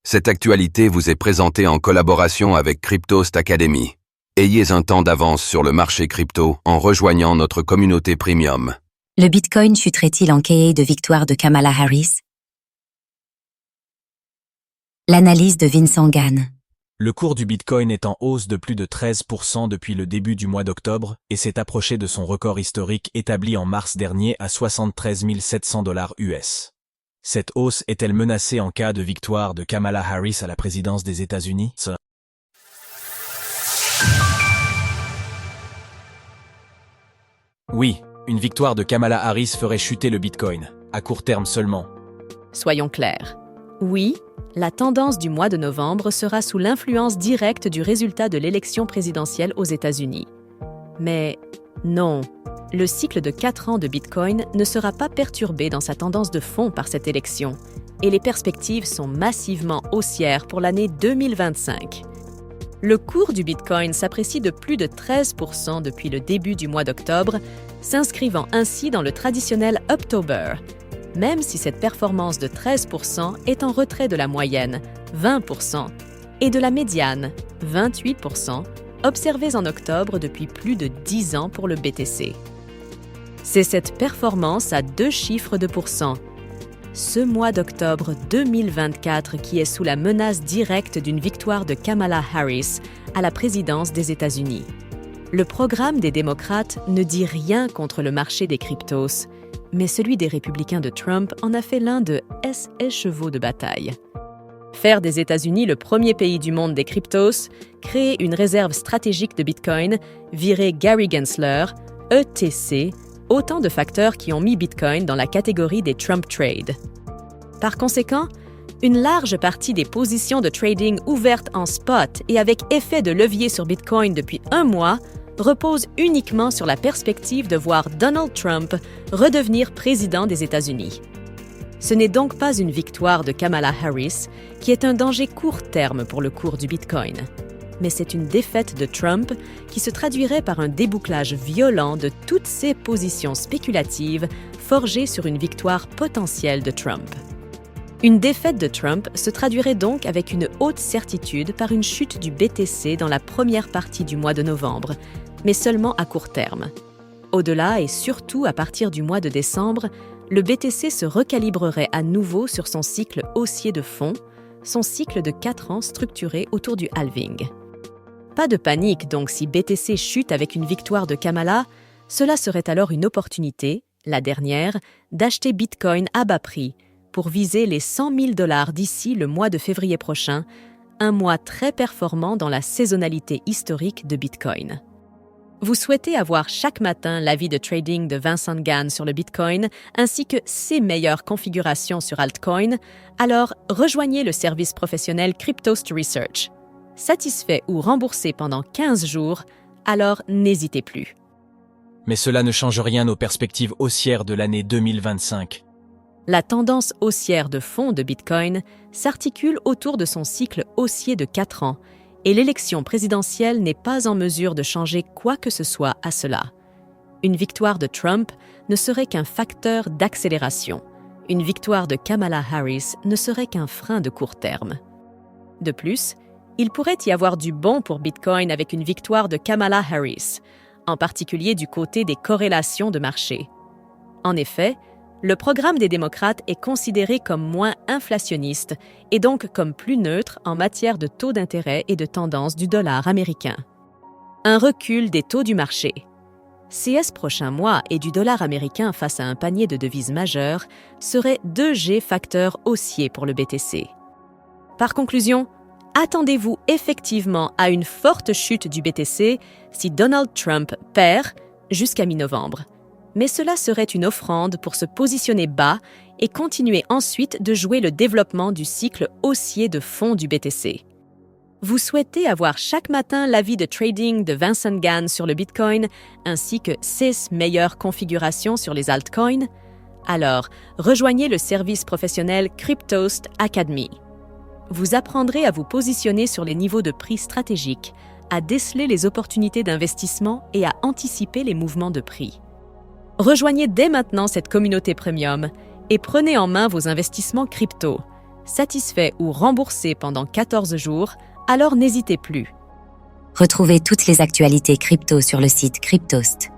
Cette actualité vous est présentée en collaboration avec Cryptost Academy. Ayez un temps d'avance sur le marché crypto en rejoignant notre communauté premium. Le Bitcoin chuterait-il en quai de victoire de Kamala Harris? L'analyse de Vincent Gann. Le cours du Bitcoin est en hausse de plus de 13% depuis le début du mois d'octobre et s'est approché de son record historique établi en mars dernier à 73 700 $ US. Cette hausse est-elle menacée en cas de victoire de Kamala Harris à la présidence des États-Unis? Oui, une victoire de Kamala Harris ferait chuter le Bitcoin, à court terme seulement. Soyons clairs. Oui, la tendance du mois de novembre sera sous l'influence directe du résultat de l'élection présidentielle aux États-Unis. Mais non, le cycle de 4 ans de Bitcoin ne sera pas perturbé dans sa tendance de fond par cette élection, et les perspectives sont massivement haussières pour l'année 2025. Le cours du Bitcoin s'apprécie de plus de 13% depuis le début du mois d'octobre, s'inscrivant ainsi dans le traditionnel Uptober, même si cette performance de 13% est en retrait de la moyenne, 20%, et de la médiane, 28%, observées en octobre depuis plus de 10 ans pour le BTC. C'est cette performance à 2 chiffres de pourcent, ce mois d'octobre 2024 qui est sous la menace directe d'une victoire de Kamala Harris à la présidence des États-Unis. Le programme des démocrates ne dit rien contre le marché des cryptos, mais celui des républicains de Trump en a fait l'un de ses chevaux de bataille. Faire des États-Unis le premier pays du monde des cryptos, créer une réserve stratégique de Bitcoin, virer Gary Gensler, ETC, autant de facteurs qui ont mis Bitcoin dans la catégorie des Trump Trade. Par conséquent, une large partie des positions de trading ouvertes en spot et avec effet de levier sur Bitcoin depuis un mois repose uniquement sur la perspective de voir Donald Trump redevenir président des États-Unis. Ce n'est donc pas une victoire de Kamala Harris qui est un danger court terme pour le cours du Bitcoin, mais c'est une défaite de Trump qui se traduirait par un débouclage violent de toutes ces positions spéculatives forgées sur une victoire potentielle de Trump. Une défaite de Trump se traduirait donc avec une haute certitude par une chute du BTC dans la première partie du mois de novembre, mais seulement à court terme. Au-delà et surtout à partir du mois de décembre, le BTC se recalibrerait à nouveau sur son cycle haussier de fond, son cycle de 4 ans structuré autour du halving. Pas de panique donc si BTC chute avec une victoire de Kamala, cela serait alors une opportunité, la dernière, d'acheter Bitcoin à bas prix pour viser les 100 000 $ d'ici le mois de février prochain, un mois très performant dans la saisonnalité historique de Bitcoin. Vous souhaitez avoir chaque matin l'avis de trading de Vincent Gann sur le Bitcoin ainsi que ses meilleures configurations sur altcoin, alors rejoignez le service professionnel Cryptost Research. Satisfait ou remboursé pendant 15 jours, alors n'hésitez plus. Mais cela ne change rien aux perspectives haussières de l'année 2025. La tendance haussière de fond de Bitcoin s'articule autour de son cycle haussier de 4 ans, et l'élection présidentielle n'est pas en mesure de changer quoi que ce soit à cela. Une victoire de Trump ne serait qu'un facteur d'accélération. Une victoire de Kamala Harris ne serait qu'un frein de court terme. De plus, il pourrait y avoir du bon pour Bitcoin avec une victoire de Kamala Harris, en particulier du côté des corrélations de marché. En effet, le programme des démocrates est considéré comme moins inflationniste et donc comme plus neutre en matière de taux d'intérêt et de tendance du dollar américain. Un recul des taux du marché. CS prochains mois et du dollar américain face à un panier de devises majeures seraient 2G facteurs haussiers pour le BTC. Par conclusion, attendez-vous effectivement à une forte chute du BTC si Donald Trump perd jusqu'à mi-novembre. Mais cela serait une offrande pour se positionner bas et continuer ensuite de jouer le développement du cycle haussier de fond du BTC. Vous souhaitez avoir chaque matin l'avis de trading de Vincent Gann sur le Bitcoin ainsi que 6 meilleures configurations sur les altcoins? Alors, rejoignez le service professionnel Cryptost Academy. Vous apprendrez à vous positionner sur les niveaux de prix stratégiques, à déceler les opportunités d'investissement et à anticiper les mouvements de prix. Rejoignez dès maintenant cette communauté premium et prenez en main vos investissements crypto. satisfait ou remboursé pendant 14 jours, alors n'hésitez plus. Retrouvez toutes les actualités crypto sur le site cryptost.fr.